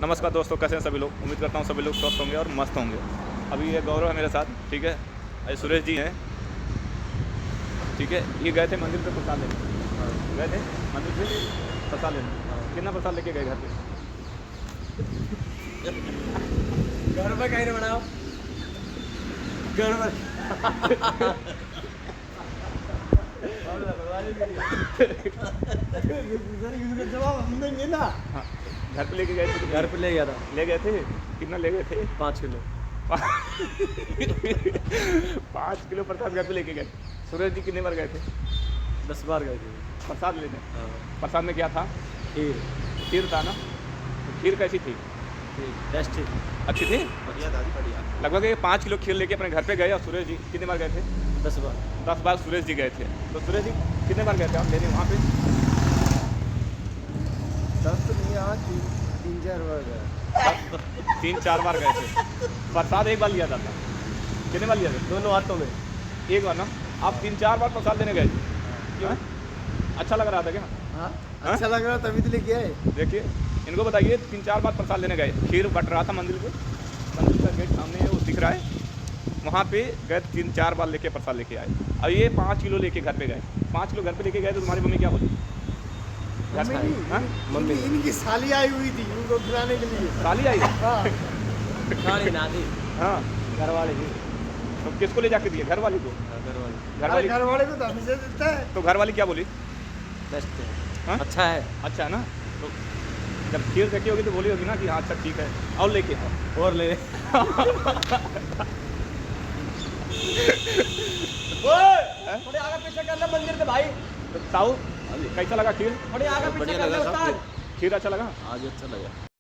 नमस्कार दोस्तों, कैसे हैं सभी लोग। उम्मीद करता हूँ सभी लोग स्वस्थ होंगे और मस्त होंगे। अभी ये गौरव है मेरे साथ, ठीक है। ये सुरेश जी हैं, ठीक है। ये गए थे मंदिर पे प्रसाद लेने, गए थे मंदिर पे प्रसाद लेने। कितना प्रसाद लेके गए घर पे? घर में कहीं नहीं बनाओ, घर में जवाब हम देंगे ना। हाँ, घर पे लेके गए थे तो घर पे ले गया था, ले गए थे। कितना ले गए थे? 5 किलो। 5 किलो प्रसाद घर पे लेके गए। सुरेश जी कितने बार गए थे 10 बार गए थे। प्रसाद लेने? हाँ, प्रसाद में क्या था? खीर। खीर था ना। तो खीर कैसी थी? टेस्टी, अच्छी थी। बढ़िया था, बढ़िया। लगभग ये 5 किलो खीर लेके अपने घर पे गए। और सुरेश जी कितने बार गए थे? 10 बार। 10 बार सुरेश जी गए थे। तो सुरेश जी कितने बार गए थे आप लेने वहाँ पे? 10 तो नहीं, आज 3-4 बार गए। 3-4 बार गए थे। प्रसाद एक बार लिया जाता? कितने बार लिया था? दोनों हाथों में। एक बार ना। आप 3-4 बार प्रसाद लेने गए थे। क्यों? अच्छा लग रहा था क्या? हाँ, अच्छा लग रहा तभी तो लेके आए। देखिए, इनको बताइए, 3-4 बार प्रसाद लेने गए। खीर बट रहा था मंदिर पे, मंदिर का गेट सामने है, वो दिख रहा है। वहाँ पे गए 3-4 बार लेके प्रसाद लेके आए। अब ये 5 किलो लेके घर पे गए। 5 किलो घर पे लेके गए तो तुम्हारी मम्मी क्या बोली? मम्मी इनकी साली आई हुई थी उनको खिलाने के लिए। साली आई? हाँ, साली नानी। हाँ, घर वाले जी। तो किसको ले जाके दिए? घर वाली को? घर वाले। घर वाली को तो हमेशा देता है। तो घर वाली क्या बोली? बेस्ट है। हाँ? अच्छा है। अच्छा है ना। तो जब खीर देखी होगी तो बोली होगी ना कि हाँ अच्छा ठीक है, और लेके आओ। और ले। थोड़े आगे पीछे करना मंदिर के भाई। तो ताऊ कैसा लगा खीर? थोड़े आगे पीछे करना उस्ताद। खीर अच्छा लगा? आज अच्छा लगा।